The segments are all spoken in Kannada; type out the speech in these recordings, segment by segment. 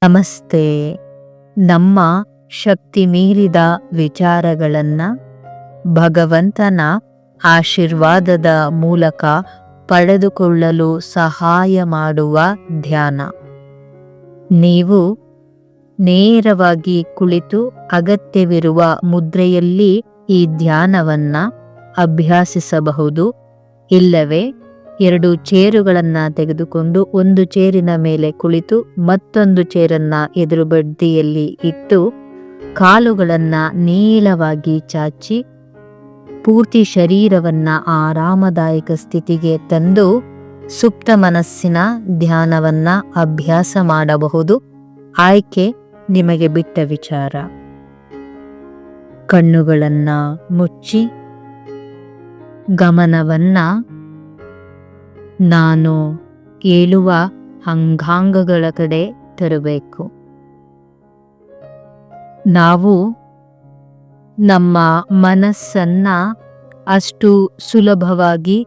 ನಮಸ್ತೆ. ನಮ್ಮ ಶಕ್ತಿ ಮೀರಿದ ವಿಚಾರಗಳನ್ನು ಭಗವಂತನ ಆಶೀರ್ವಾದದ ಮೂಲಕ ಪಡೆದುಕೊಳ್ಳಲು ಸಹಾಯ ಮಾಡುವ ಧ್ಯಾನ. ನೀವು ನೇರವಾಗಿ ಕುಳಿತು ಅಗತ್ಯವಿರುವ ಮುದ್ರೆಯಲ್ಲಿ ಈ ಧ್ಯಾನವನ್ನು ಅಭ್ಯಾಸಿಸಬಹುದು. ಇಲ್ಲವೇ 2 ಚೇರುಗಳನ್ನು ತೆಗೆದುಕೊಂಡು ಒಂದು ಚೇರಿನ ಮೇಲೆ ಕುಳಿತು ಮತ್ತೊಂದು ಚೇರನ್ನು ಎದುರು ಬದಿಯಲ್ಲಿ ಇಟ್ಟು ಕಾಲುಗಳನ್ನು ನೇರವಾಗಿ ಚಾಚಿ ಪೂರ್ತಿ ಶರೀರವನ್ನು ಆರಾಮದಾಯಕ ಸ್ಥಿತಿಗೆ ತಂದು ಸುಪ್ತ ಮನಸ್ಸಿನ ಧ್ಯಾನವನ್ನು ಅಭ್ಯಾಸ ಮಾಡಬಹುದು. ಆಯ್ಕೆ ನಿಮಗೆ ಬಿಟ್ಟ ವಿಚಾರ. ಕಣ್ಣುಗಳನ್ನು ಮುಚ್ಚಿ ಗಮನವನ್ನು ನಾನು ಹೇಳುವ ಅಂಗಾಂಗಗಳ ಕಡೆ ತರಬೇಕು. ನಾವು ನಮ್ಮ ಮನಸ್ಸನ್ನು ಅಷ್ಟು ಸುಲಭವಾಗಿ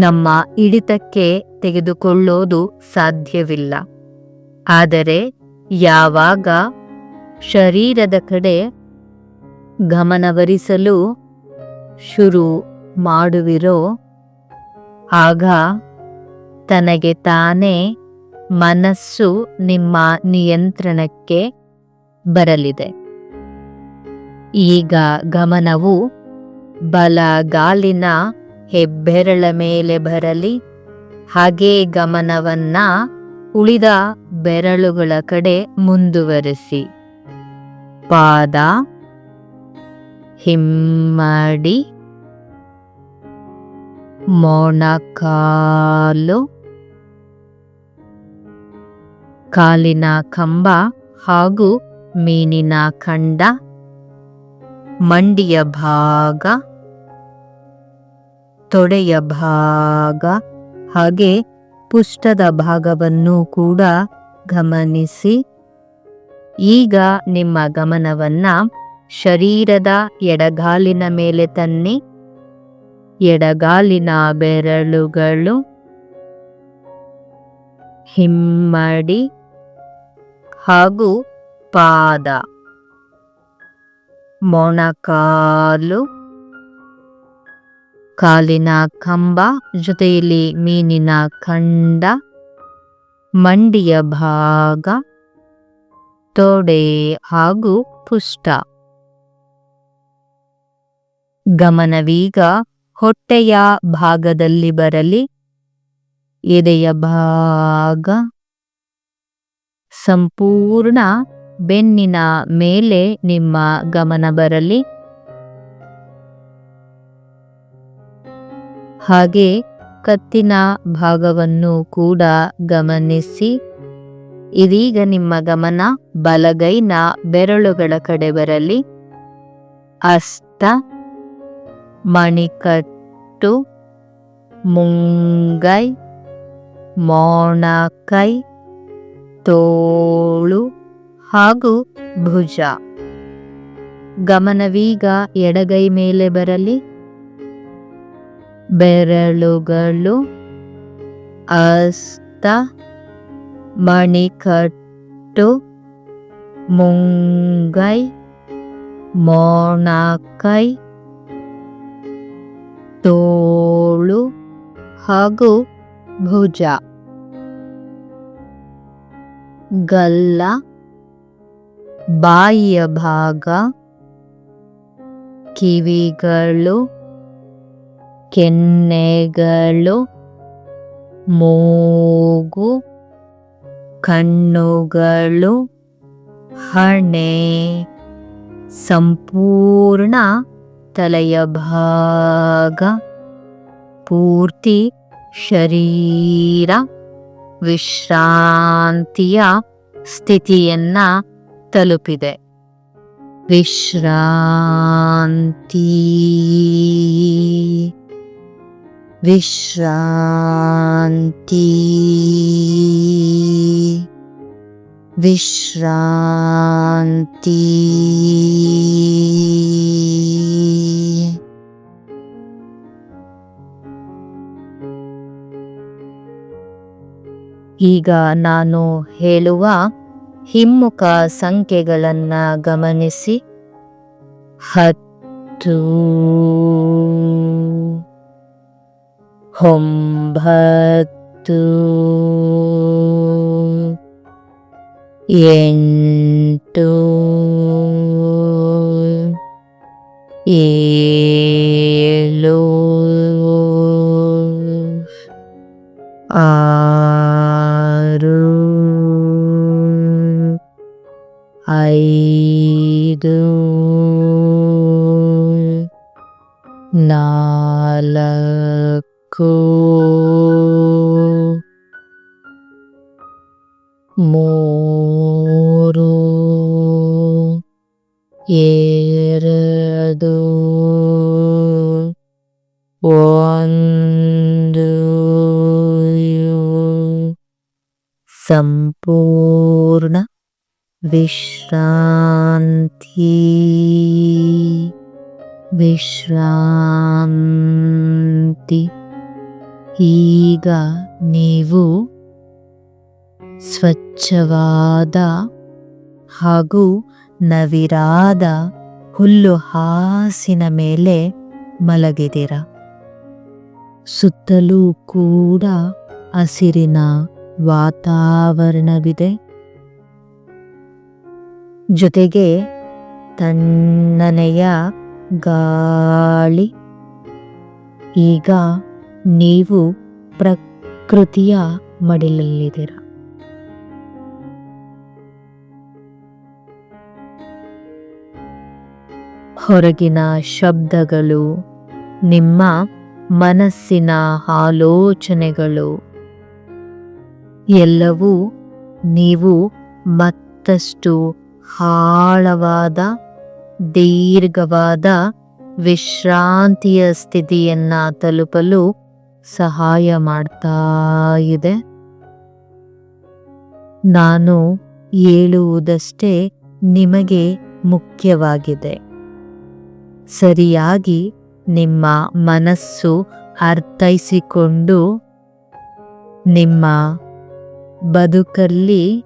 ನಮ್ಮ ಹಿಡಿತಕ್ಕೆ ತೆಗೆದುಕೊಳ್ಳೋದು ಸಾಧ್ಯವಿಲ್ಲ. ಆದರೆ ಯಾವಾಗ ಶರೀರದ ಕಡೆ ಗಮನವರಿಸಲು ಶುರು ಮಾಡುವಿರೋ ಆಗ ತನಗೆ ತಾನೇ ಮನಸ್ಸು ನಿಮ್ಮ ನಿಯಂತ್ರಣಕ್ಕೆ ಬರಲಿದೆ. ಈಗ ಗಮನವು ಬಲಗಾಲಿನ ಹೆಬ್ಬೆರಳ ಮೇಲೆ ಬರಲಿ. ಹಾಗೇ ಗಮನವನ್ನ ಉಳಿದ ಬೆರಳುಗಳ ಕಡೆ ಮುಂದುವರಿಸಿ. ಪಾದ, ಹಿಮ್ಮಡಿ, ಮೊಣಕಾಲು, ಕಾಲಿನ ಕಂಬ ಹಾಗೂ ಮೀನಿನ ಖಂಡ, ಮಂಡಿಯ ಭಾಗ, ತೊಡೆಯ ಭಾಗ ಹಾಗೆ ಪುಷ್ಟದ ಭಾಗವನ್ನು ಕೂಡ ಗಮನಿಸಿ. ಈಗ ನಿಮ್ಮ ಗಮನವನ್ನ ಶರೀರದ ಎಡಗಾಲಿನ ಮೇಲೆ ತನ್ನಿ. ಎಡಗಾಲಿನ ಬೆರಳುಗಳು, ಹಿಮ್ಮಡಿ ಹಾಗೂ ಪಾದ, ಮೊಣಕಾಲು, ಕಾಲಿನ ಕಂಬ ಜೊತೆಯಲ್ಲಿ ಮೀನಿನ ಖಂಡ, ಮಂಡಿಯ ಭಾಗ, ತೊಡೆ ಹಾಗೂ ಪುಷ್ಟ. ಗಮನವೀಗ ಹೊಟ್ಟೆಯ ಭಾಗದಲ್ಲಿ ಬರಲಿ. ಎದೆಯ ಭಾಗ, ಸಂಪೂರ್ಣ ಬೆನ್ನಿನ ಮೇಲೆ ನಿಮ್ಮ ಗಮನ ಬರಲಿ. ಹಾಗೆ ಕತ್ತಿನ ಭಾಗವನ್ನು ಕೂಡ ಗಮನಿಸಿ. ಇದೀಗ ನಿಮ್ಮ ಗಮನ ಬಲಗೈನ ಬೆರಳುಗಳ ಕಡೆ ಬರಲಿ. ಹಸ್ತ, ಮಣಿಕಟ್ಟು, ಮುಂಗೈ, ಮೊಣಕೈ, ತೋಳು ಹಾಗೂ ಭುಜ. ಗಮನವೀಗ ಎಡಗೈ ಮೇಲೆ ಬರಲಿ. ಬೆರಳುಗಳು, ಹಸ್ತ, ಮಣಿಕಟ್ಟು, ಮುಂಗೈ, ಮೊಣಕೈ, ತೋಳು ಹಾಗೂ ಭುಜ. ಗಲ್ಲ, ಬಾಯಿಯ ಭಾಗ, ಕಿವಿಗಳು, ಕೆನ್ನೆಗಳು, ಮೂಗು, ಕಣ್ಣುಗಳು, ಹಣೆ, ಸಂಪೂರ್ಣ ತಲೆಯ ಭಾಗ, ಪೂರ್ತಿ ಶರೀರ ವಿಶ್ರಾಂತಿಯ ಸ್ಥಿತಿಯನ್ನ ತಲುಪಿದೆ. ವಿಶ್ರಾಂತಿ, ವಿಶ್ರಾಂತಿ, ವಿಶ್ರಾಂತಿ. ಈಗ ನಾನು ಹೇಳುವ ಹಿಮ್ಮುಖ ಸಂಖ್ಯೆಗಳನ್ನು ಗಮನಿಸಿ. 10, 9, 8, 7, 6, 5, 4, 3, 2, 1 ಸಂಪೂರ್ಣ ವಿಶ್ರಾಂತಿ. ವಿಶ್ರಾಂತಿ. ಈಗ ನೀವು ಸ್ವಚ್ಛವಾದ ಹಾಗೂ ನವಿರಾದ ಹುಲ್ಲು ಹಾಸಿನ ಮೇಲೆ ಮಲಗಿದಿರ. ಸುತ್ತಲೂ ಕೂಡ ಹಸಿರಿನ ವಾತಾವರಣವಿದೆ. ಜೊತೆಗೆ ತಣ್ಣನೆಯ ಗಾಳಿ. ಈಗ ನೀವು ಪ್ರಕೃತಿಯ ಮಡಿಲಲ್ಲಿದ್ದೀರ. ಹೊರಗಿನ ಶಬ್ದಗಳು, ನಿಮ್ಮ ಮನಸ್ಸಿನ ಆಲೋಚನೆಗಳು ಎಲ್ಲವೂ ನೀವು ಮತ್ತಷ್ಟು ಆಳವಾದ ದೀರ್ಘವಾದ ವಿಶ್ರಾಂತಿಯ ಸ್ಥಿತಿಯನ್ನ ತಲುಪಲು ಸಹಾಯ ಮಾಡ್ತಾ ಇದೆ. ನಾನು ಹೇಳುವುದಷ್ಟೇ ನಿಮಗೆ ಮುಖ್ಯವಾಗಿದೆ. ಸರಿಯಾಗಿ ನಿಮ್ಮ ಮನಸ್ಸು ಅರ್ಥೈಸಿಕೊಂಡು ನಿಮ್ಮ ಬದುಕಲ್ಲಿ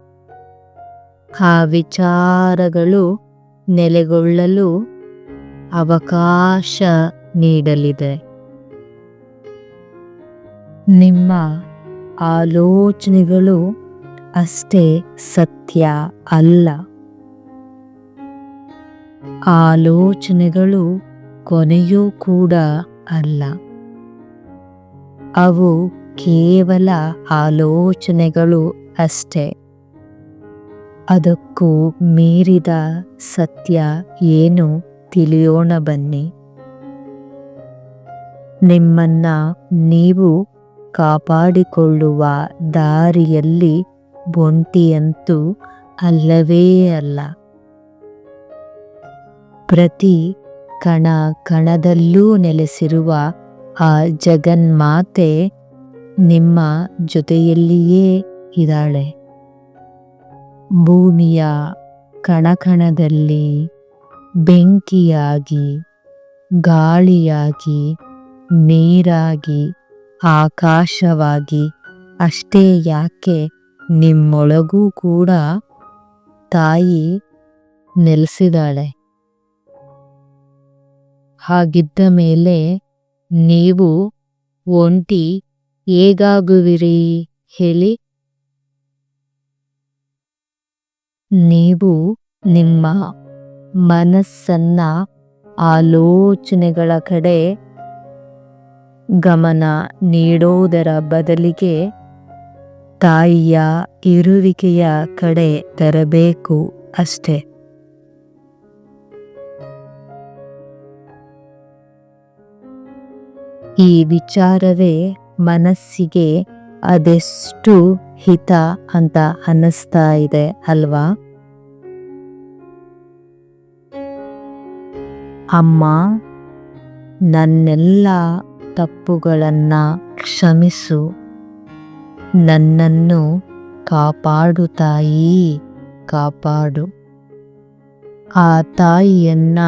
ಆ ವಿಚಾರಗಳು ನೆಲೆಗೊಳ್ಳಲು ಅವಕಾಶ ನೀಡಲಿದೆ. ನಿಮ್ಮ ಆಲೋಚನೆಗಳು ಅಷ್ಟೇ ಸತ್ಯ ಅಲ್ಲ. ಆಲೋಚನೆಗಳು ಕೊನೆಯೂ ಕೂಡ ಅಲ್ಲ. ಅವು ಕೇವಲ ಆಲೋಚನೆಗಳು ಅಷ್ಟೇ. ಅದಕ್ಕೂ ಮೀರಿದ ಸತ್ಯ ಏನು ತಿಳಿಯೋಣ ಬನ್ನಿ. ನಿಮ್ಮನ್ನ ನೀವು ಕಾಪಾಡಿಕೊಳ್ಳುವ ದಾರಿಯಲ್ಲಿ ಒಂಟಿಯಂತೂ ಅಲ್ಲವೇ ಅಲ್ಲ. ಪ್ರತಿ ಕಣ ಕಣದಲ್ಲೂ ನೆಲೆಸಿರುವ ಆ ಜಗನ್ಮಾತೆ ನಿಮ್ಮ ಜೊತೆಯಲ್ಲಿಯೇ ಇದ್ದಾಳೆ. ಭೂಮಿಯ ಕಣಕಣದಲ್ಲಿ ಬೆಂಕಿಯಾಗಿ, ಗಾಳಿಯಾಗಿ, ನೀರಾಗಿ, ಆಕಾಶವಾಗಿ, ಅಷ್ಟೇ ಯಾಕೆ ನಿಮ್ಮೊಳಗೂ ಕೂಡ ತಾಯಿ ನೆಲೆಸಿದಾಳೆ. ಹಾಗಿದ್ದ ಮೇಲೆ ನೀವು ಒಂಟಿ ಹೇಗಾಗುವಿರಿ ಹೇಳಿ? ನೀವು ನಿಮ್ಮ ಮನಸ್ಸನ್ನ ಆಲೋಚನೆಗಳ ಕಡೆ ಗಮನ ನೀಡೋದರ ಬದಲಿಗೆ ತಾಯಿಯ ಇರುವಿಕೆಯ ಕಡೆ ತರಬೇಕು ಅಷ್ಟೇ. ಈ ವಿಚಾರವೇ ಮನಸ್ಸಿಗೆ ಅದೆಷ್ಟು ಹಿತ ಅಂತ ಅನ್ನಿಸ್ತಾ ಇದೆ ಅಲ್ವಾ? ಅಮ್ಮ, ನನ್ನೆಲ್ಲ ತಪ್ಪುಗಳನ್ನ ಕ್ಷಮಿಸು, ನನ್ನನ್ನು ಕಾಪಾಡು ತಾಯಿ, ಕಾಪಾಡು. ಆ ತಾಯಿಯನ್ನ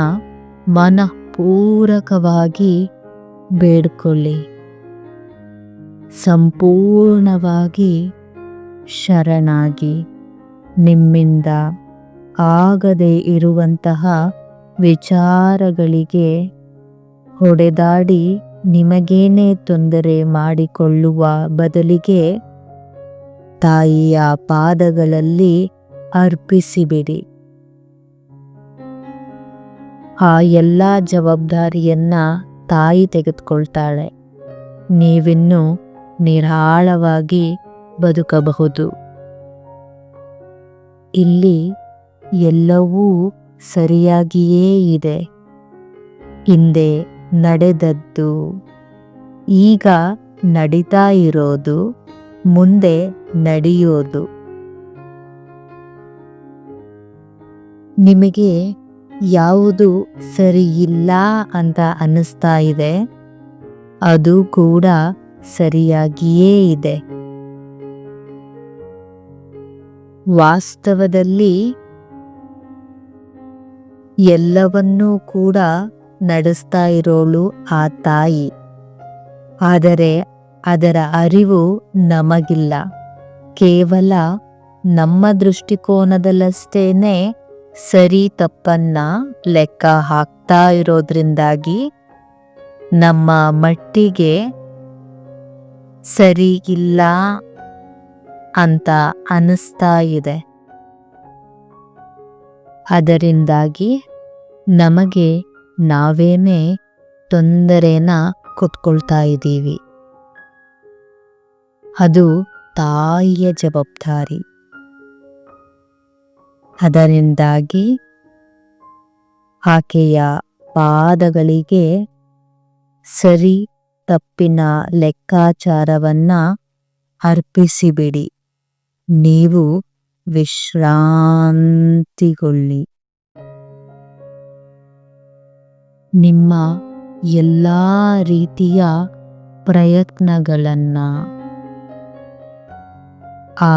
ಮನಪೂರ್ವಕವಾಗಿ ಬೇಡ್ಕೊಳ್ಳಿ. ಸಂಪೂರ್ಣವಾಗಿ ಶರಣಾಗಿ ನಿಮ್ಮಿಂದ ಆಗದೇ ಇರುವಂತಹ ವಿಚಾರಗಳಿಗೆ ಹೊಡೆದಾಡಿ ನಿಮಗೇನೇ ತೊಂದರೆ ಮಾಡಿಕೊಳ್ಳುವ ಬದಲಿಗೆ ತಾಯಿಯ ಪಾದಗಳಲ್ಲಿ ಅರ್ಪಿಸಿಬಿಡಿ. ಆ ಎಲ್ಲ ಜವಾಬ್ದಾರಿಯನ್ನ ತಾಯಿ ತೆಗೆದುಕೊಳ್ತಾಳೆ. ನೀವಿನ್ನು ನಿರಾಳವಾಗಿ ಬದುಕಬಹುದು. ಇಲ್ಲಿ ಎಲ್ಲವೂ ಸರಿಯಾಗಿಯೇ ಇದೆ. ಹಿಂದೆ ನಡೆದದ್ದು ಈಗ ನಡೀತಾ ಇರೋದು, ಮುಂದೆ ನಡೆಯೋದು. ನಿಮಗೆ ಯಾವುದು ಸರಿಯಿಲ್ಲ ಅಂತ ಅನ್ನಿಸ್ತಾ ಇದೆ, ಅದು ಕೂಡ ಸರಿಯಾಗಿಯೇ ಇದೆ. ವಾಸ್ತವದಲ್ಲಿ ಎಲ್ಲವನ್ನೂ ಕೂಡ ನಡೆಸ್ತಾ ಇರೋಳು ಆ ತಾಯಿ. ಆದರೆ ಅದರ ಅರಿವು ನಮಗಿಲ್ಲ. ಕೇವಲ ನಮ್ಮ ದೃಷ್ಟಿಕೋನದಲ್ಲಷ್ಟೇನೆ ಸರಿ ತಪ್ಪನ್ನ ಲೆಕ್ಕ ಹಾಕ್ತಾ ಇರೋದ್ರಿಂದಾಗಿ ನಮ್ಮ ಮಟ್ಟಿಗೆ ಸರಿ ಇಲ್ಲ ಅಂತ ಅನ್ನಿಸ್ತಾ ಇದೆ. ಅದರಿಂದಾಗಿ ನಮಗೆ ನಾವೇನೇ ತೊಂದರೆನ ಕೊಟ್ಕೊಳ್ತಾ ಇದ್ದೀವಿ. ಅದು ತಾಯಿಯ ಜವಾಬ್ದಾರಿ. ಅದರಿಂದಾಗಿ ಆಕೆಯ ಪಾದಗಳಿಗೆ ಸರಿ ತಪ್ಪಿನ ಲೆಕ್ಕಾಚಾರವನ್ನ ಅರ್ಪಿಸಿಬಿಡಿ. ನೀವು ವಿಶ್ರಾಂತಿಗೊಳ್ಳಿ. ನಿಮ್ಮ ಎಲ್ಲ ರೀತಿಯ ಪ್ರಯತ್ನಗಳನ್ನ ಆ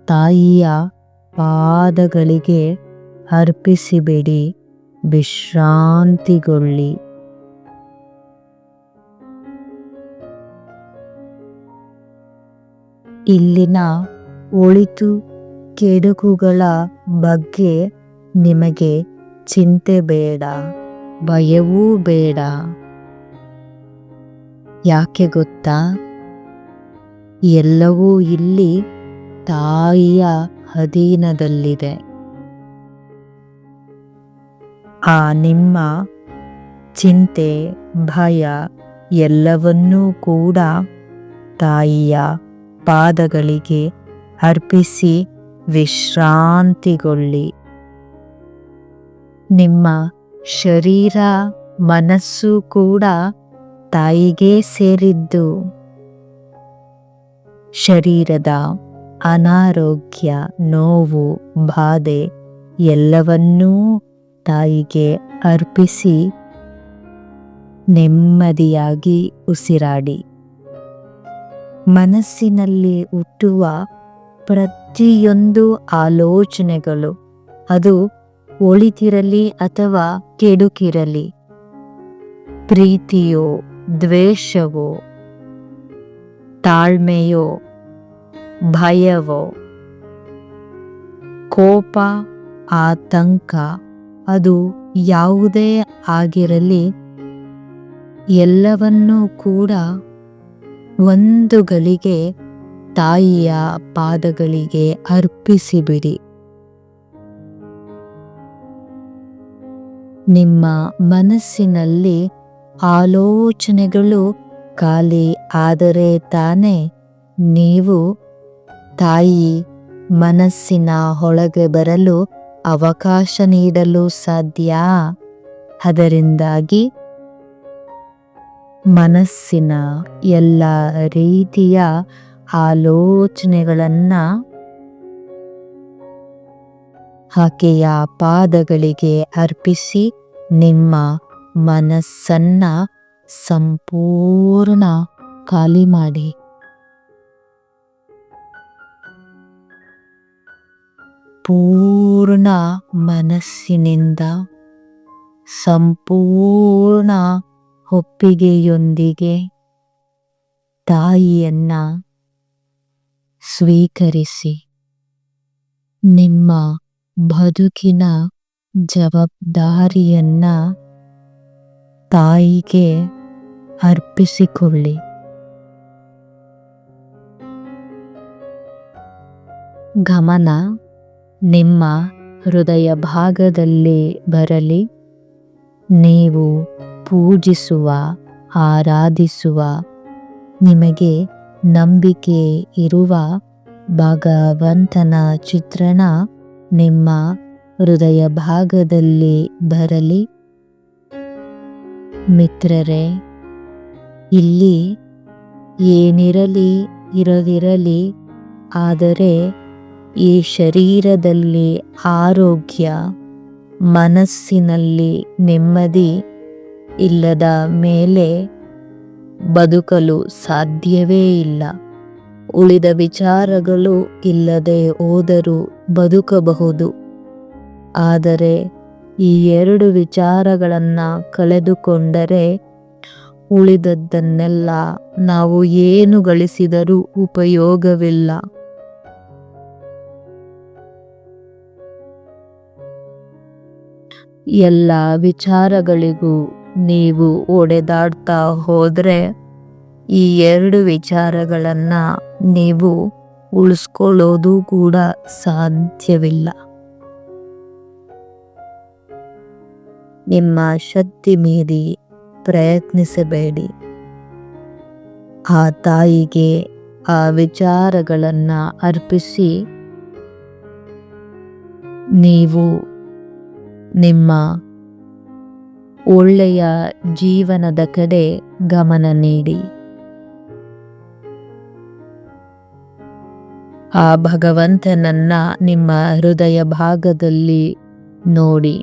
ತಾಯಿಯ ಪಾದಗಳಿಗೆ ಅರ್ಪಿಸಿಬಿಡಿ. ವಿಶ್ರಾಂತಿಗೊಳ್ಳಿ. ಇಲ್ಲಿನ ಒಳಿತು ಕೆಡುಕುಗಳ ಬಗ್ಗೆ ನಿಮಗೆ ಚಿಂತೆ ಬೇಡ, ಭಯವೂ ಬೇಡ. ಯಾಕೆ ಗೊತ್ತಾ? ಎಲ್ಲವೂ ಇಲ್ಲಿ ತಾಯಿಯ ಅಧೀನದಲ್ಲಿದೆ. ಆ ನಿಮ್ಮ ಚಿಂತೆ, ಭಯ ಎಲ್ಲವನ್ನೂ ಕೂಡ ತಾಯಿಯ ಪಾದಗಳಿಗೆ ಅರ್ಪಿಸಿ ವಿಶ್ರಾಂತಿಗೊಳ್ಳಿ. ನಿಮ್ಮ ಶರೀರ, ಮನಸ್ಸು ಕೂಡ ತಾಯಿಗೆ ಸೇರಿದ್ದು. ಶರೀರದ ಅನಾರೋಗ್ಯ, ನೋವು, ಬಾಧೆ ಎಲ್ಲವನ್ನೂ ತಾಯಿಗೆ ಅರ್ಪಿಸಿ ನೆಮ್ಮದಿಯಾಗಿ ಉಸಿರಾಡಿ. ಮನಸ್ಸಿನಲ್ಲಿ ಹುಟ್ಟುವ ಪ್ರತಿಯೊಂದು ಆಲೋಚನೆಗಳು, ಅದು ಒಳಿತಿರಲಿ ಅಥವಾ ಕೆಡುಕಿರಲಿ, ಪ್ರೀತಿಯೋ ದ್ವೇಷವೋ, ತಾಳ್ಮೆಯೋ ಭಯವೋ, ಕೋಪ ಆತಂಕ, ಅದು ಯಾವುದೇ ಆಗಿರಲಿ, ಎಲ್ಲವನ್ನೂ ಕೂಡ ಒಂದು ಗಳಿಗೆ ತಾಯಿಯ ಪಾದಗಳಿಗೆ ಅರ್ಪಿಸಿಬಿಡಿ. ನಿಮ್ಮ ಮನಸ್ಸಿನಲ್ಲಿ ಆಲೋಚನೆಗಳು ಖಾಲಿ ಆದರೆ ತಾನೇ ನೀವು ತಾಯಿ ಮನಸ್ಸಿನ ಒಳಗೆ ಬರಲು ಅವಕಾಶ ನೀಡಲು ಸಾಧ್ಯ. ಅದರಿಂದಾಗಿ ಮನಸ್ಸಿನ ಎಲ್ಲ ರೀತಿಯ ಆಲೋಚನೆಗಳನ್ನ ಆಕೆಯ ಪಾದಗಳಿಗೆ ಅರ್ಪಿಸಿ ನಿಮ್ಮ ಮನಸ್ಸನ್ನ ಸಂಪೂರ್ಣ ಖಾಲಿ ಮಾಡಿ. ಪೂರ್ಣ ಮನಸ್ಸಿನಿಂದ ಸಂಪೂರ್ಣ ಒಪ್ಪಿಗೆಯೊಂದಿಗೆ ತಾಯಿಯನ್ನ ಸ್ವೀಕರಿಸಿ. ನಿಮ್ಮ ಬದುಕಿನ ಜವಾಬ್ದಾರಿಯನ್ನ ತಾಯಿಗೆ ಅರ್ಪಿಸಿಕೊಳ್ಳಿ. ಗಮನ ನಿಮ್ಮ ಹೃದಯ ಭಾಗದಲ್ಲಿ ಬರಲಿ. ನೀವು ಪೂಜಿಸುವ, ಆರಾಧಿಸುವ, ನಿಮಗೆ ನಂಬಿಕೆ ಇರುವ ಭಗವಂತನ ಚಿತ್ರಣ ನಿಮ್ಮ ಹೃದಯ ಭಾಗದಲ್ಲಿ ಬರಲಿ. ಮಿತ್ರರೇ, ಇಲ್ಲಿ ಏನಿರಲಿ ಇರದಿರಲಿ, ಆದರೆ ಈ ಶರೀರದಲ್ಲಿ ಆರೋಗ್ಯ, ಮನಸ್ಸಿನಲ್ಲಿ ನೆಮ್ಮದಿ ಇಲ್ಲದ ಮೇಲೆ ಬದುಕಲು ಸಾಧ್ಯವೇ ಇಲ್ಲ. ಉಳಿದ ವಿಚಾರಗಳು ಇಲ್ಲದೆ ಹೋದರೂ ಬದುಕಬಹುದು, ಆದರೆ ಈ ಎರಡು ವಿಚಾರಗಳನ್ನು ಕಳೆದುಕೊಂಡರೆ ಉಳಿದದ್ದನ್ನೆಲ್ಲ ನಾವು ಏನು ಗಳಿಸಿದರೂ ಉಪಯೋಗವಿಲ್ಲ. ಎಲ್ಲ ವಿಚಾರಗಳಿಗೂ ನೀವು ಒಡೆದಾಡ್ತಾ ಹೋದರೆ ಈ ಎರಡು ವಿಚಾರಗಳನ್ನ ನೀವು ಉಳಿಸ್ಕೊಳ್ಳೋದು ಕೂಡ ಸಾಧ್ಯವಿಲ್ಲ. ನಿಮ್ಮ ಶಕ್ತಿ ಮೀರಿ ಪ್ರಯತ್ನಿಸಬೇಡಿ. ಆ ತಾಯಿಗೆ ಆ ವಿಚಾರಗಳನ್ನ ಅರ್ಪಿಸಿ ನೀವು ನಿಮ್ಮ ಒಳ್ಳೆಯ ಜೀವನದ ಕಡೆ ಗಮನ ನೀಡಿ. ಆ ಭಗವಂತನನ್ನ ನಿಮ್ಮ ಹೃದಯ ಭಾಗದಲ್ಲಿ ನೋಡಿ.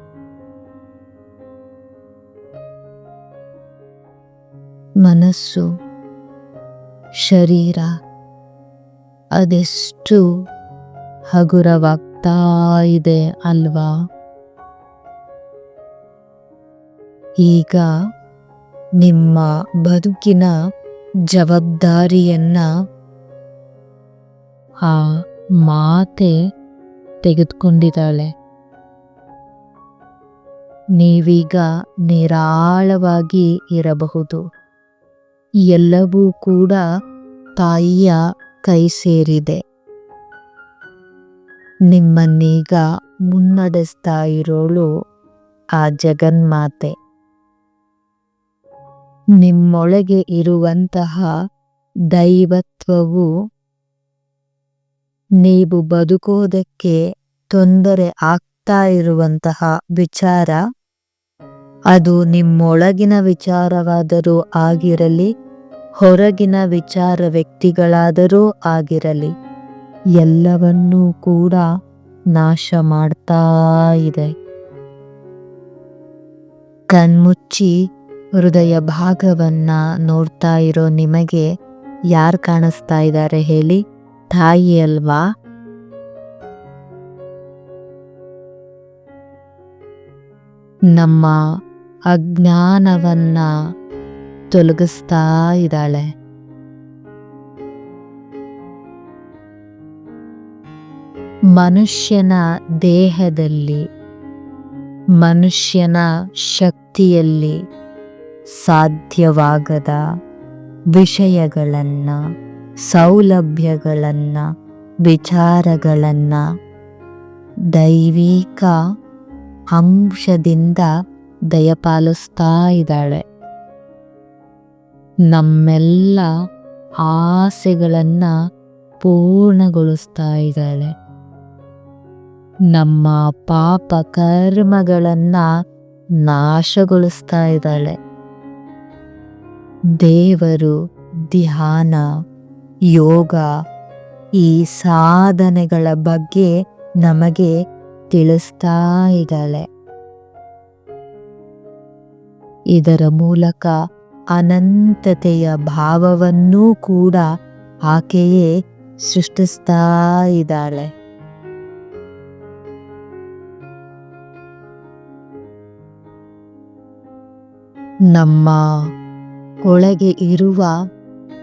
ಮನಸ್ಸು, ಶರೀರ ಅದೆಷ್ಟು ಹಗುರವಾಗ್ತಾ ಇದೆ ಅಲ್ವಾ? ಈಗ ನಿಮ್ಮ ಬದುಕಿನ ಜವಾಬ್ದಾರಿಯನ್ನ ಆ ಮಾತೆ ತೆಗೆದುಕೊಂಡಿದ್ದಾಳೆ. ನೀವೀಗ ನಿರಾಳವಾಗಿ ಇರಬಹುದು. ಎಲ್ಲವೂ ಕೂಡ ತಾಯಿಯ ಕೈ ಸೇರಿದೆ. ನಿಮ್ಮನ್ನೀಗ ಮುನ್ನಡೆಸ್ತಾ ಇರೋಳು ಆ ಜಗನ್ಮಾತೆ. ನಿಮ್ಮೊಳಗೆ ಇರುವಂತಹ ದೈವತ್ವವು ನೀವು ಬದುಕೋದಕ್ಕೆ ತೊಂದರೆ ಆಗ್ತಾ ಇರುವಂತಹ ವಿಚಾರ, ಅದು ನಿಮ್ಮೊಳಗಿನ ವಿಚಾರವಾದರೂ ಆಗಿರಲಿ, ಹೊರಗಿನ ವಿಚಾರ ವ್ಯಕ್ತಿಗಳಾದರೂ ಆಗಿರಲಿ, ಎಲ್ಲವನ್ನೂ ಕೂಡ ನಾಶ ಮಾಡ್ತಾ ಇದೆ. ಕಣ್ಮುಚ್ಚಿ ಹೃದಯ ಭಾಗವನ್ನ ನೋಡ್ತಾ ಇರೋ ನಿಮಗೆ ಯಾರು ಕಾಣಿಸ್ತಾ ಇದ್ದಾರೆ ಹೇಳಿ? ತಾಯಿ ಅಲ್ವಾ? ನಮ್ಮ ಅಜ್ಞಾನವನ್ನ ತೊಲಗಿಸ್ತಾ ಇದ್ದಾಳೆ. ಮನುಷ್ಯನ ದೇಹದಲ್ಲಿ, ಮನುಷ್ಯನ ಶಕ್ತಿಯಲ್ಲಿ ಸಾಧ್ಯವಾಗದ ವಿಷಯಗಳನ್ನ, ಸೌಲಭ್ಯಗಳನ್ನ, ವಿಚಾರಗಳನ್ನ ದೈವಿಕ ಅಂಶದಿಂದ ದಯಪಾಲಿಸ್ತಾ ಇದ್ದಾಳೆ. ನಮ್ಮೆಲ್ಲ ಆಸೆಗಳನ್ನ ಪೂರ್ಣಗೊಳಿಸ್ತಾ ಇದ್ದಾಳೆ. ನಮ್ಮ ಪಾಪ ಕರ್ಮಗಳನ್ನ ನಾಶಗೊಳಿಸ್ತಾ ಇದ್ದಾಳೆ. ದೇವರು, ಧ್ಯಾನ, ಯೋಗ ಈ ಸಾಧನೆಗಳ ಬಗ್ಗೆ ನಮಗೆ ತಿಳಿಸ್ತಾ ಇದ್ದಾಳೆ. ಇದರ ಮೂಲಕ ಅನಂತತೆಯ ಭಾವವನ್ನೂ ಕೂಡ ಆಕೆಯೇ ಸೃಷ್ಟಿಸ್ತಾ ಇದ್ದಾಳೆ. ನಮ್ಮ ಒಳಗೆ ಇರುವ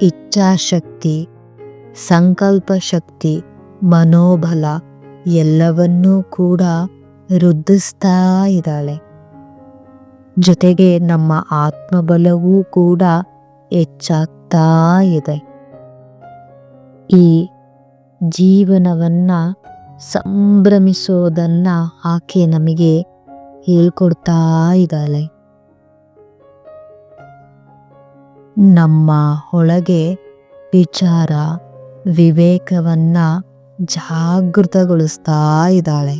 ಇಚ್ಛಾಶಕ್ತಿ, ಸಂಕಲ್ಪ ಶಕ್ತಿ, ಮನೋಬಲ ಎಲ್ಲವನ್ನೂ ಕೂಡ ವೃದ್ಧಿಸ್ತಾ ಇದ್ದಾಳೆ. ಜೊತೆಗೆ ನಮ್ಮ ಆತ್ಮಬಲವೂ ಕೂಡ ಹೆಚ್ಚಾಗ್ತಾ ಇದೆ. ಈ ಜೀವನವನ್ನ ಸಂಭ್ರಮಿಸೋದನ್ನ ಆಕೆ ನಮಗೆ ಹೇಳ್ಕೊಡ್ತಾ ಇದ್ದಾಳೆ. ನಮ್ಮ ಒಳಗೆ ವಿಚಾರ ವಿವೇಕವನ್ನ ಜಾಗೃತಗೊಳಿಸ್ತಾ ಇದ್ದಾಳೆ.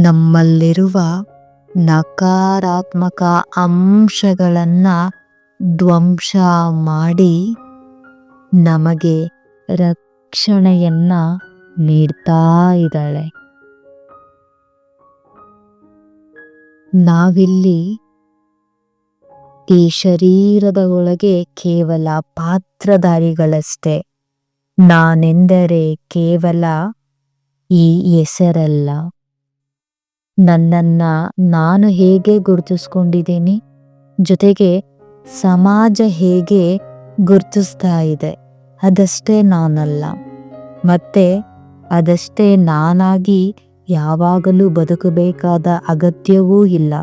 ನಮ್ಮಲ್ಲಿರುವ ನಕಾರಾತ್ಮಕ ಅಂಶಗಳನ್ನ ಧ್ವಂಸ ಮಾಡಿ ನಮಗೆ ರಕ್ಷಣೆಯನ್ನ ನೀಡ್ತಾ ಇದ್ದಾಳೆ. ನಾವಿಲ್ಲಿ ಈ ಶರೀರದ ಒಳಗೆ ಕೇವಲ ಪಾತ್ರಧಾರಿಗಳಷ್ಟೇ. ನಾನೆಂದರೆ ಕೇವಲ ಈ ಹೆಸರಲ್ಲ. ನನ್ನನ್ನ ನಾನು ಹೇಗೆ ಗುರುತಿಸ್ಕೊಂಡಿದ್ದೀನಿ, ಜೊತೆಗೆ ಸಮಾಜ ಹೇಗೆ ಗುರುತಿಸ್ತಾ ಇದೆ, ಅದಷ್ಟೇ ನಾನಲ್ಲ. ಮತ್ತೆ ಅದಷ್ಟೇ ನಾನಾಗಿ ಯಾವಾಗಲೂ ಬದುಕಬೇಕಾದ ಅಗತ್ಯವೂ ಇಲ್ಲ.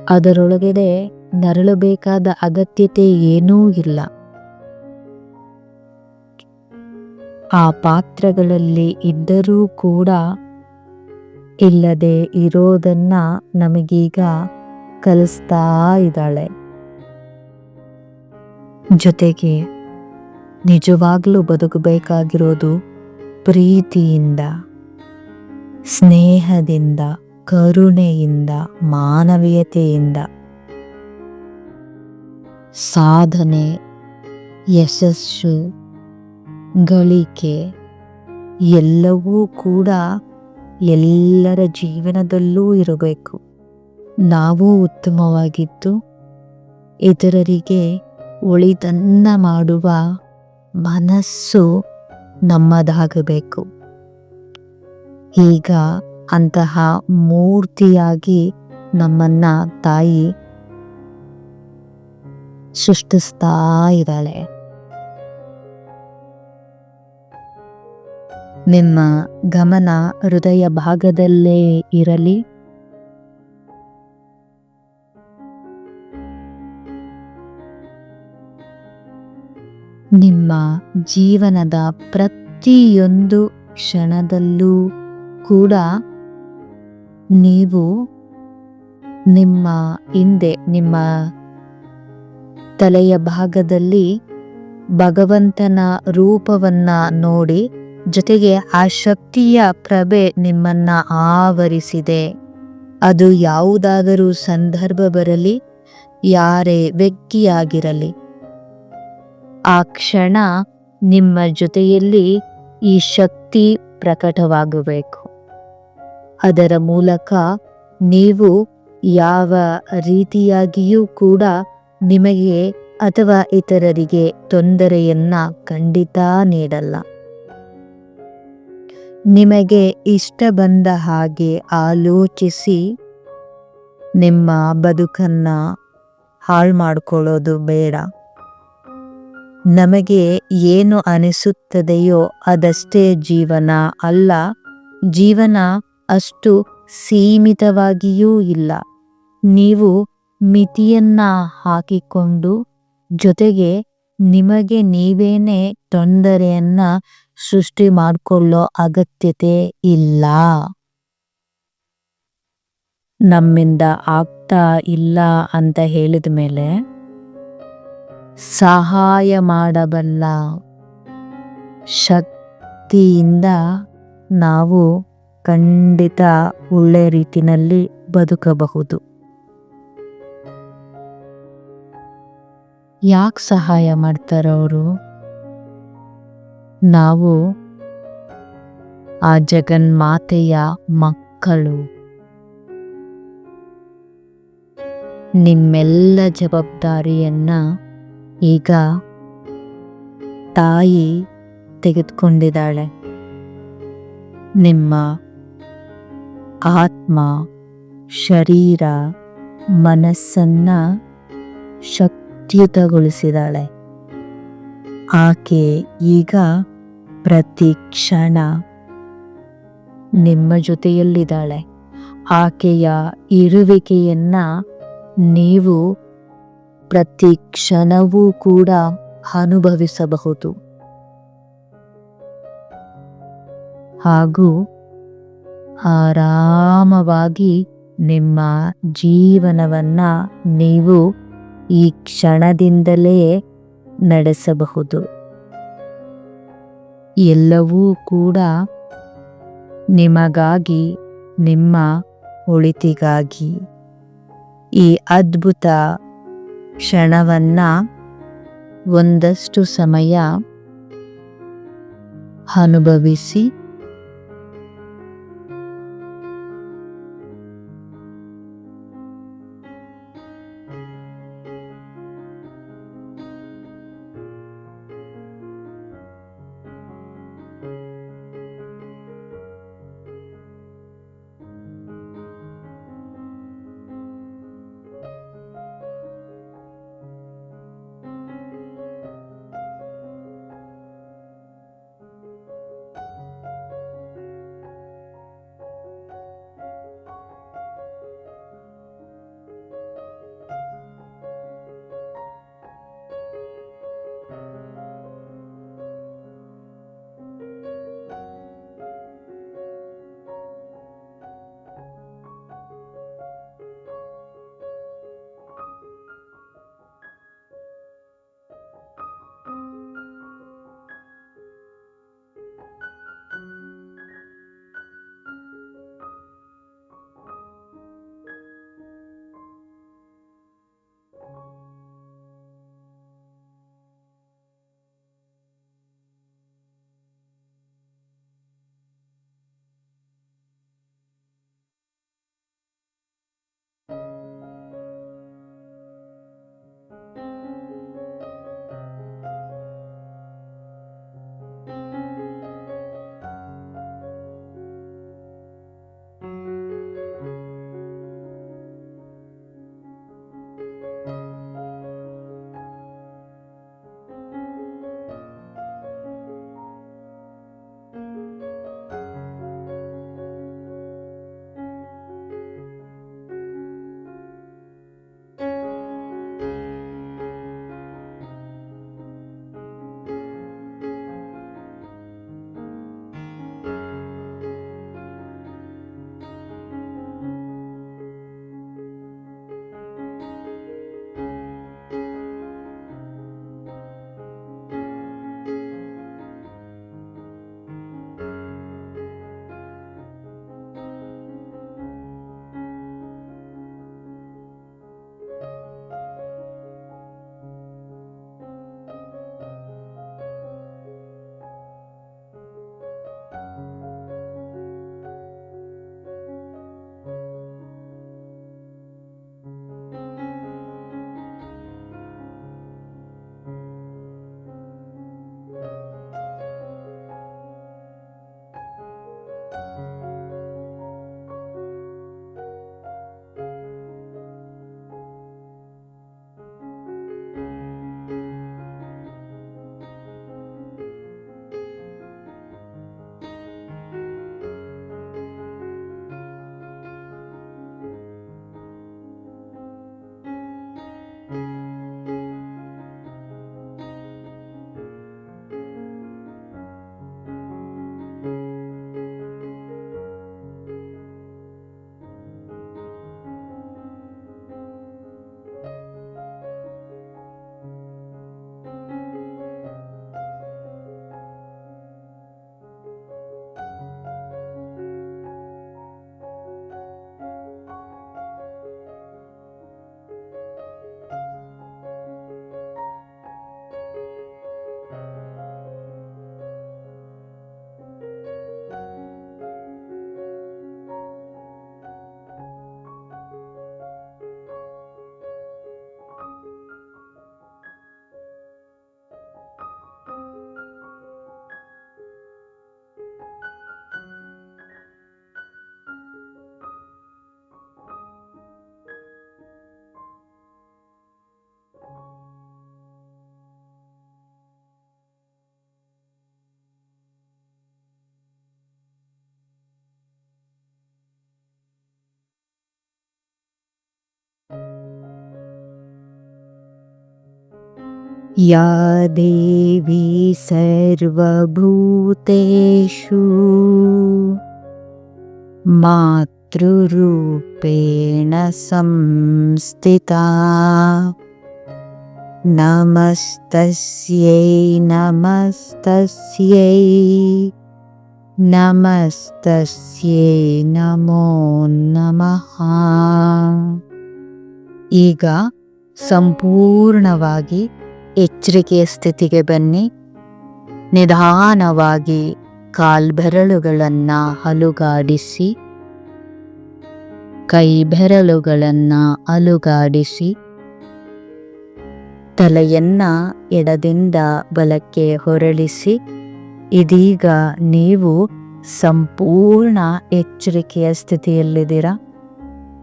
ಅದರೊಳಗಡೆ ನರಳಬೇಕಾದ ಅಗತ್ಯತೆ ಏನೂ ಇಲ್ಲ. ಆ ಪಾತ್ರಗಳಲ್ಲಿ ಇದ್ದರೂ ಕೂಡ ಇಲ್ಲದೆ ಇರೋದನ್ನ ನಮಗೀಗ ಕಲಿಸ್ತಾ ಇದ್ದಾಳೆ. ಜೊತೆಗೆ ನಿಜವಾಗ್ಲೂ ಬದುಕಬೇಕಾಗಿರೋದು ಪ್ರೀತಿಯಿಂದ, ಸ್ನೇಹದಿಂದ, ಕರುಣೆಯಿಂದ, ಮಾನವೀಯತೆಯಿಂದ. ಸಾಧನೆ, ಯಶಸ್ಸು, ಗಳಿಕೆ ಎಲ್ಲವೂ ಕೂಡ ಎಲ್ಲರ ಜೀವನದಲ್ಲೂ ಇರಬೇಕು. ನಾವು ಉತ್ತಮವಾಗಿದ್ದು ಇತರರಿಗೆ ಒಳಿತನ್ನ ಮಾಡುವ ಮನಸ್ಸು ನಮ್ಮದಾಗಬೇಕು. ಈಗ ಅಂತಹ ಮೂರ್ತಿಯಾಗಿ ನಮ್ಮನ್ನ ತಾಯಿ ಸೃಷ್ಟಿಸ್ತಾ ಇದ್ದಾಳೆ. ನಿಮ್ಮ ಗಮನ ಹೃದಯ ಭಾಗದಲ್ಲೇ ಇರಲಿ. ನಿಮ್ಮ ಜೀವನದ ಪ್ರತಿಯೊಂದು ಕ್ಷಣದಲ್ಲೂ ಕೂಡ ನೀವು ನಿಮ್ಮ ಹಿಂದೆ, ನಿಮ್ಮ ತಲೆಯ ಭಾಗದಲ್ಲಿ ಭಗವಂತನ ರೂಪವನ್ನ ನೋಡಿ, ಜೊತೆಗೆ ಆ ಶಕ್ತಿಯ ಪ್ರಭೆ ನಿಮ್ಮನ್ನ ಆವರಿಸಿದೆ. ಅದು ಯಾವುದಾದರೂ ಸಂದರ್ಭ ಬರಲಿ, ಯಾರೇ ವ್ಯಕ್ತಿಯಾಗಿರಲಿ, ಆ ಕ್ಷಣ ನಿಮ್ಮ ಜೊತೆಯಲ್ಲಿ ಈ ಶಕ್ತಿ ಪ್ರಕಟವಾಗಬೇಕು. ಅದರ ಮೂಲಕ ನೀವು ಯಾವ ರೀತಿಯಾಗಿಯೂ ಕೂಡ ನಿಮಗೆ ಅಥವಾ ಇತರರಿಗೆ ತೊಂದರೆಯನ್ನ ಖಂಡಿತ ನೀಡಲ್ಲ. ನಿಮಗೆ ಇಷ್ಟ ಬಂದ ಹಾಗೆ ಆಲೋಚಿಸಿ ನಿಮ್ಮ ಬದುಕನ್ನ ಹಾಳು ಮಾಡಿಕೊಳ್ಳೋದು ಬೇಡ. ನಮಗೆ ಏನು ಅನಿಸುತ್ತದೆಯೋ ಅದಷ್ಟೇ ಜೀವನ ಅಲ್ಲ. ಜೀವನ ಅಷ್ಟು ಸೀಮಿತವಾಗಿಯೂ ಇಲ್ಲ. ನೀವು ಮಿತಿಯನ್ನ ಹಾಕಿಕೊಂಡು, ಜೊತೆಗೆ ನಿಮಗೆ ನೀವೇನೆ ತೊಂದರೆಯನ್ನ ಸೃಷ್ಟಿ ಮಾಡಿಕೊಳ್ಳೋ ಅಗತ್ಯತೆ ಇಲ್ಲ. ನಮ್ಮಿಂದ ಆಗ್ತಾ ಇಲ್ಲ ಅಂತ ಹೇಳಿದ ಮೇಲೆ ಸಹಾಯ ಮಾಡಬಲ್ಲ ಶಕ್ತಿಯಿಂದ ನಾವು ಖಂಡಿತ ಒಳ್ಳೆ ರೀತಿಯಲ್ಲಿ ಬದುಕಬಹುದು. ಯಾಕೆ ಸಹಾಯ ಮಾಡ್ತಾರವರು? ನಾವು ಆ ಜಗನ್ಮಾತೆಯ ಮಕ್ಕಳು. ನಿಮ್ಮೆಲ್ಲ ಜವಾಬ್ದಾರಿಯನ್ನ ಈಗ ತಾಯಿ ತೆಗೆದುಕೊಂಡಿದ್ದಾಳೆ. ನಿಮ್ಮ ಆತ್ಮ, ಶರೀರ, ಮನಸ್ಸನ್ನ ಶಕ್ತಿಯುತಗೊಳಿಸಿದ್ದಾಳೆ. ಆಕೆ ಈಗ ಪ್ರತಿ ಕ್ಷಣ ನಿಮ್ಮ ಜೊತೆಯಲ್ಲಿದ್ದಾಳೆ. ಆಕೆಯ ಇರುವಿಕೆಯನ್ನ ನೀವು ಪ್ರತಿ ಕ್ಷಣವೂ ಕೂಡ ಅನುಭವಿಸಬಹುದು ಹಾಗೂ ಆರಾಮವಾಗಿ ನಿಮ್ಮ ಜೀವನವನ್ನ ನೀವು ಈ ಕ್ಷಣದಿಂದಲೇ ನಡೆಸಬಹುದು. ಎಲ್ಲವೂ ಕೂಡ ನಿಮಗಾಗಿ, ನಿಮ್ಮ ಒಳಿತಿಗಾಗಿ. ಈ ಅದ್ಭುತ ಕ್ಷಣವನ್ನ ಒಂದಷ್ಟು ಸಮಯ ಅನುಭವಿಸಿ. ಯಾ ದೇವಿ ಸರ್ವಭೂತೇಷು ಮಾತೃರೂಪೇಣ ಸಂಸ್ಥಿತಾ ನಮಸ್ತಸ್ಯೈ ನಮಸ್ತಸ್ಯೈ ನಮಸ್ತಸ್ಯೈ ನಮೋ ನಮಃ. ಈಗ ಸಂಪೂರ್ಣವಾಗಿ ಎಚ್ಚರಿಕೆಯ ಸ್ಥಿತಿಗೆ ಬನ್ನಿ. ನಿಧಾನವಾಗಿ ಕಾಲ್ಬೆರಳುಗಳನ್ನು ಅಲುಗಾಡಿಸಿ, ಕೈ ಬೆರಳುಗಳನ್ನು ಅಲುಗಾಡಿಸಿ, ತಲೆಯನ್ನು ಎಡದಿಂದ ಬಲಕ್ಕೆ ಹೊರಳಿಸಿ. ಇದೀಗ ನೀವು ಸಂಪೂರ್ಣ ಎಚ್ಚರಿಕೆಯ ಸ್ಥಿತಿಯಲ್ಲಿದ್ದೀರ.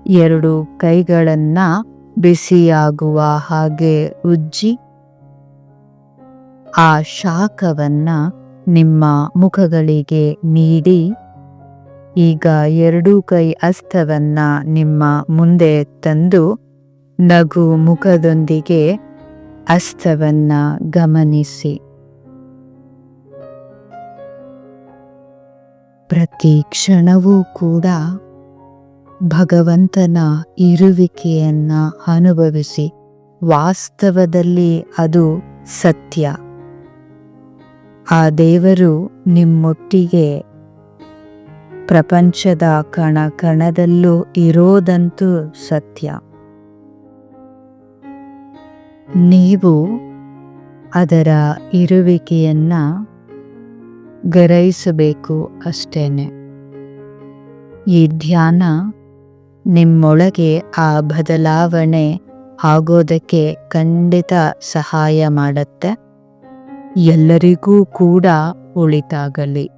ಎರಡು ಕೈಗಳನ್ನು ಬಿಸಿಯಾಗುವ ಹಾಗೆ ಉಜ್ಜಿ ಆ ಶಾಖವನ್ನು ನಿಮ್ಮ ಮುಖಗಳಿಗೆ ನೀಡಿ. ಈಗ ಎರಡೂ ಕೈ ಹಸ್ತವನ್ನು ನಿಮ್ಮ ಮುಂದೆ ತಂದು ನಗು ಮುಖದೊಂದಿಗೆ ಹಸ್ತವನ್ನು ಗಮನಿಸಿ. ಪ್ರತಿ ಕ್ಷಣವೂ ಕೂಡ ಭಗವಂತನ ಇರುವಿಕೆಯನ್ನು ಅನುಭವಿಸಿ. ವಾಸ್ತವದಲ್ಲಿ ಅದು ಸತ್ಯ. ಆ ದೇವರು ನಿಮ್ಮೊಟ್ಟಿಗೆ ಪ್ರಪಂಚದ ಕಣ ಕಣದಲ್ಲೂ ಇರೋದಂತೂ ಸತ್ಯ. ನೀವು ಅದರ ಇರುವಿಕೆಯನ್ನು ಗ್ರಹಿಸಬೇಕು ಅಷ್ಟೇನೆ. ಈ ಧ್ಯಾನ ನಿಮ್ಮೊಳಗೆ ಆ ಬದಲಾವಣೆ ಆಗೋದಕ್ಕೆ ಖಂಡಿತ ಸಹಾಯ ಮಾಡುತ್ತೆ. ಎಲ್ಲರಿಗೂ ಕೂಡ ಒಳಿತಾಗಲಿ.